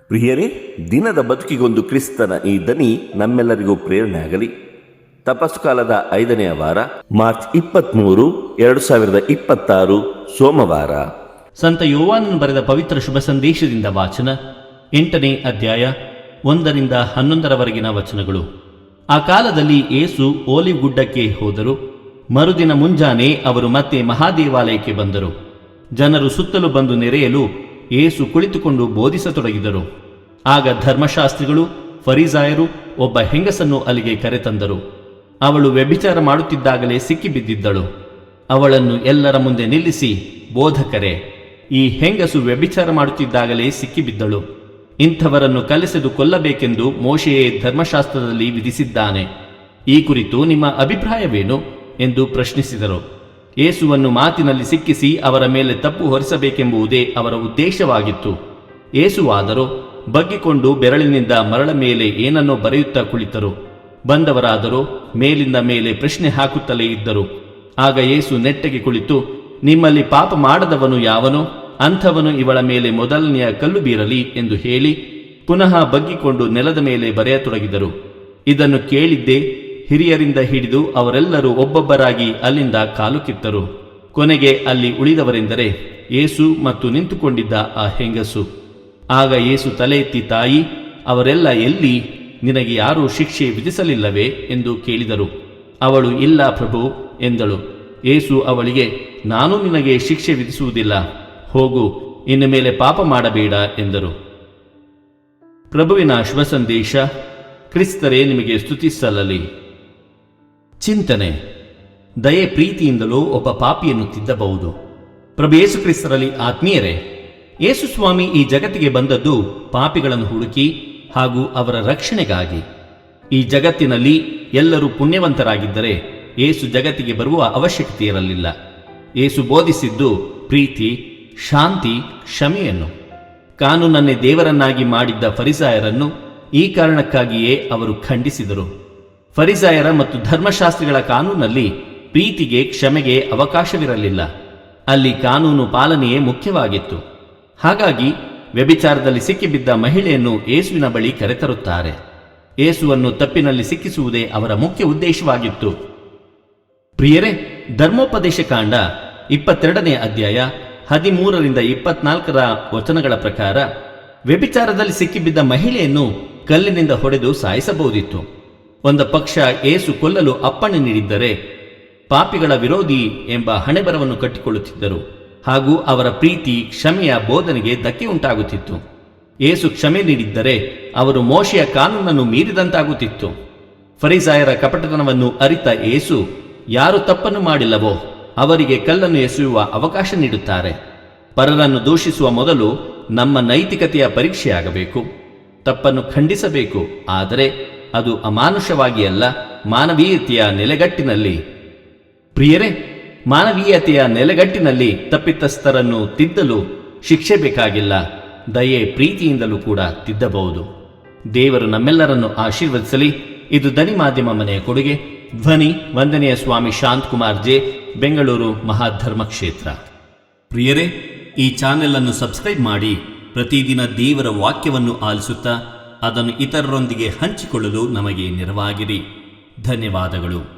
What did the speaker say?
ಪ್ರಿಯರೇ, ದಿನದ ಬದುಕಿಗೊಂದು ಕ್ರಿಸ್ತನ ಈ ದನಿ ನಮ್ಮೆಲ್ಲರಿಗೂ ಪ್ರೇರಣೆ ಆಗಲಿ. ತಪಸ್ಸು ಕಾಲದ 5ನೇ ವಾರ, ಮಾರ್ಚ್ 23, 2026, ಸೋಮವಾರ. ಸಂತ ಯೋವಾನನು ಬರೆದ ಪವಿತ್ರ ಶುಭ ಸಂದೇಶದಿಂದ ವಾಚನ. 8ನೇ ಅಧ್ಯಾಯ, 1-11 ವಚನಗಳು. ಆ ಕಾಲದಲ್ಲಿ ಯೇಸು ಓಲಿವ್ ಗುಡ್ಡಕ್ಕೆ ಹೋದರು. ಮರುದಿನ ಮುಂಜಾನೆ ಅವರು ಮತ್ತೆ ಮಹಾದೇವಾಲಯಕ್ಕೆ ಬಂದರು. ಜನರು ಸುತ್ತಲೂ ಬಂದು ನೆರೆಯಲು ಯೇಸು ಕುಳಿತುಕೊಂಡು ಬೋಧಿಸತೊಡಗಿದರು. ಆಗ ಧರ್ಮಶಾಸ್ತ್ರಿಗಳು, ಫರಿಸಾಯರು ಒಬ್ಬ ಹೆಂಗಸನ್ನು ಅಲ್ಲಿಗೆ ಕರೆತಂದರು. ಅವಳು ವ್ಯಭಿಚಾರ ಮಾಡುತ್ತಿದ್ದಾಗಲೇ ಸಿಕ್ಕಿಬಿದ್ದಿದ್ದಳು. ಅವಳನ್ನು ಎಲ್ಲರ ಮುಂದೆ ನಿಲ್ಲಿಸಿ, ಬೋಧಕರೇ, ಈ ಹೆಂಗಸು ವ್ಯಭಿಚಾರ ಮಾಡುತ್ತಿದ್ದಾಗಲೇ ಸಿಕ್ಕಿಬಿದ್ದಳು. ಇಂಥವರನ್ನು ಕಲ್ಲೆಸೆದು ಕೊಲ್ಲಬೇಕೆಂದು ಮೋಶೆಯೇ ಧರ್ಮಶಾಸ್ತ್ರದಲ್ಲಿ ವಿಧಿಸಿದ್ದಾನೆ. ಈ ಕುರಿತು ನಿಮ್ಮ ಅಭಿಪ್ರಾಯವೇನು ಎಂದು ಪ್ರಶ್ನಿಸಿದರು. ಯೇಸುವನ್ನು ಮಾತಿನಲ್ಲಿ ಸಿಕ್ಕಿಸಿ ಅವರ ಮೇಲೆ ತಪ್ಪು ಹೊರಿಸಬೇಕೆಂಬುದೇ ಅವರ ಉದ್ದೇಶವಾಗಿತ್ತು. ಯೇಸುವಾದರೂ ಬಗ್ಗಿಕೊಂಡು ಬೆರಳಿನಿಂದ ಮರಳ ಮೇಲೆ ಏನನ್ನೋ ಬರೆಯುತ್ತಾ ಕುಳಿತರು. ಬಂದವರಾದರೂ ಮೇಲಿಂದ ಮೇಲೆ ಪ್ರಶ್ನೆ ಹಾಕುತ್ತಲೇ ಇದ್ದರು. ಆಗ ಯೇಸು ನೆಟ್ಟಗೆ ಕುಳಿತು, ನಿಮ್ಮಲ್ಲಿ ಪಾಪ ಮಾಡದವನು ಯಾವನೋ ಅಂಥವನು ಇವಳ ಮೇಲೆ ಮೊದಲನೆಯ ಕಲ್ಲು ಬೀರಲಿ ಎಂದು ಹೇಳಿ ಪುನಃ ಬಗ್ಗಿಕೊಂಡು ನೆಲದ ಮೇಲೆ ಬರೆಯತೊಡಗಿದರು. ಇದನ್ನು ಕೇಳಿದ್ದೇ ಹಿರಿಯರಿಂದ ಹಿಡಿದು ಅವರೆಲ್ಲರೂ ಒಬ್ಬೊಬ್ಬರಾಗಿ ಅಲ್ಲಿಂದ ಕಾಲು ಕಿತ್ತರು. ಕೊನೆಗೆ ಅಲ್ಲಿ ಉಳಿದವರೆಂದರೆ ಯೇಸು ಮತ್ತು ನಿಂತುಕೊಂಡಿದ್ದ ಆ ಹೆಂಗಸು. ಆಗ ಯೇಸು ತಲೆ ಎತ್ತಿ, ತಾಯಿ, ಅವರೆಲ್ಲ ಎಲ್ಲಿ? ನಿನಗೆ ಯಾರೂ ಶಿಕ್ಷೆ ವಿಧಿಸಲಿಲ್ಲವೇ ಎಂದು ಕೇಳಿದರು. ಅವಳು, ಇಲ್ಲ ಪ್ರಭು ಎಂದಳು. ಯೇಸು ಅವಳಿಗೆ, ನಾನು ನಿನಗೆ ಶಿಕ್ಷೆ ವಿಧಿಸುವುದಿಲ್ಲ, ಹೋಗು, ಇನ್ನು ಮೇಲೆ ಪಾಪ ಮಾಡಬೇಡ ಎಂದರು. ಪ್ರಭುವಿನ ಶುಭ ಸಂದೇಶ. ಕ್ರಿಸ್ತರೇ ನಿಮಗೆ ಸ್ತುತಿ ಸಲ್ಲಲಿ. ಚಿಂತನೆ. ದಯೆ ಪ್ರೀತಿಯಿಂದಲೂ ಒಬ್ಬ ಪಾಪಿಯನ್ನು ತಿದ್ದಬಹುದು. ಪ್ರಭು ಯೇಸು ಕ್ರಿಸ್ತರಲ್ಲಿ ಆತ್ಮೀಯರೇ, ಯೇಸು ಸ್ವಾಮಿ ಈ ಜಗತ್ತಿಗೆ ಬಂದದ್ದು ಪಾಪಿಗಳನ್ನು ಹುಡುಕಿ ಹಾಗೂ ಅವರ ರಕ್ಷಣೆಗಾಗಿ. ಈ ಜಗತ್ತಿನಲ್ಲಿ ಎಲ್ಲರೂ ಪುಣ್ಯವಂತರಾಗಿದ್ದರೆ ಯೇಸು ಜಗತ್ತಿಗೆ ಬರುವ ಅವಶ್ಯಕತೆ ಇರಲಿಲ್ಲ. ಯೇಸು ಬೋಧಿಸಿದ್ದು ಪ್ರೀತಿ, ಶಾಂತಿ, ಕ್ಷಮೆಯನ್ನು. ಕಾನೂನನ್ನೇ ದೇವರನ್ನಾಗಿ ಮಾಡಿದ್ದ ಫರಿಸಾಯರನ್ನು ಈ ಕಾರಣಕ್ಕಾಗಿಯೇ ಅವರು ಖಂಡಿಸಿದರು. ಫರಿಸಾಯರ ಮತ್ತು ಧರ್ಮಶಾಸ್ತ್ರಿಗಳ ಕಾನೂನಲ್ಲಿ ಪ್ರೀತಿಗೆ, ಕ್ಷಮೆಗೆ ಅವಕಾಶವಿರಲಿಲ್ಲ. ಅಲ್ಲಿ ಕಾನೂನು ಪಾಲನೆಯೇ ಮುಖ್ಯವಾಗಿತ್ತು. ಹಾಗಾಗಿ ವ್ಯಭಿಚಾರದಲ್ಲಿ ಸಿಕ್ಕಿಬಿದ್ದ ಮಹಿಳೆಯನ್ನು ಯೇಸುವಿನ ಬಳಿ ಕರೆತರುತ್ತಾರೆ. ಯೇಸುವನ್ನು ತಪ್ಪಿನಲ್ಲಿ ಸಿಕ್ಕಿಸುವುದೇ ಅವರ ಮುಖ್ಯ ಉದ್ದೇಶವಾಗಿತ್ತು. ಪ್ರಿಯರೇ, ಧರ್ಮೋಪದೇಶ ಕಾಂಡ 22ನೇ ಅಧ್ಯಾಯ 13-24 ವಚನಗಳ ಪ್ರಕಾರ ವ್ಯಭಿಚಾರದಲ್ಲಿ ಸಿಕ್ಕಿಬಿದ್ದ ಮಹಿಳೆಯನ್ನು ಕಲ್ಲಿನಿಂದ ಹೊಡೆದು ಸಾಯಿಸಬಹುದಿತ್ತು. ಒಂದು ಪಕ್ಷ ಯೇಸು ಕೊಲ್ಲಲು ಅಪ್ಪಣೆ ನೀಡಿದ್ದರೆ ಪಾಪಿಗಳ ವಿರೋಧಿ ಎಂಬ ಹಣೆಬರವನ್ನು ಕಟ್ಟಿಕೊಳ್ಳುತ್ತಿದ್ದರು ಹಾಗೂ ಅವರ ಪ್ರೀತಿ, ಕ್ಷಮೆಯ ಬೋಧನೆಗೆ ಧಕ್ಕೆ ಉಂಟಾಗುತ್ತಿತ್ತು. ಯೇಸು ಕ್ಷಮೆ ನೀಡಿದ್ದರೆ ಅವರು ಮೋಶೆಯ ಕಾನೂನನ್ನು ಮೀರಿದಂತಾಗುತ್ತಿತ್ತು. ಫರಿಸಾಯರ ಕಪಟತನವನ್ನು ಅರಿತ ಯೇಸು ಯಾರು ತಪ್ಪನ್ನು ಮಾಡಿಲ್ಲವೋ ಅವರಿಗೆ ಕಲ್ಲನ್ನು ಎಸೆಯುವ ಅವಕಾಶ ನೀಡುತ್ತಾರೆ. ಪರರನ್ನು ದೂಷಿಸುವ ಮೊದಲು ನಮ್ಮ ನೈತಿಕತೆಯ ಪರೀಕ್ಷೆಯಾಗಬೇಕು. ತಪ್ಪನ್ನು ಖಂಡಿಸಬೇಕು, ಆದರೆ ಅದು ಅಮಾನುಷವಾಗಿ ಅಲ್ಲ, ಮಾನವೀಯತೆಯ ನೆಲೆಗಟ್ಟಿನಲ್ಲಿ. ಪ್ರಿಯರೇ, ಮಾನವೀಯತೆಯ ನೆಲೆಗಟ್ಟಿನಲ್ಲಿ ತಪ್ಪಿತಸ್ಥರನ್ನು ತಿದ್ದಲು ಶಿಕ್ಷೆ ಬೇಕಾಗಿಲ್ಲ. ದಯೆ ಪ್ರೀತಿಯಿಂದಲೂ ಕೂಡ ತಿದ್ದಬಹುದು. ದೇವರು ನಮ್ಮೆಲ್ಲರನ್ನು ಆಶೀರ್ವದಿಸಲಿ. ಇದು ಧ್ವನಿ ಮಾಧ್ಯಮ ಮನೆಯ ಕೊಡುಗೆ. ಧ್ವನಿ ವಂದನೆಯ ಸ್ವಾಮಿ ಶಾಂತಕುಮಾರ್ ಜೆ, ಬೆಂಗಳೂರು ಮಹಾಧರ್ಮ ಕ್ಷೇತ್ರ. ಪ್ರಿಯರೇ, ಈ ಚಾನೆಲ್ ಅನ್ನು ಸಬ್ಸ್ಕ್ರೈಬ್ ಮಾಡಿ ಪ್ರತಿದಿನ ದೇವರ ವಾಕ್ಯವನ್ನು ಆಲಿಸುತ್ತಾ ಅದನ್ನು ಇತರರೊಂದಿಗೆ ಹಂಚಿಕೊಳ್ಳಲು ನಮಗೆ ನೆರವಾಗಿರಿ. ಧನ್ಯವಾದಗಳು.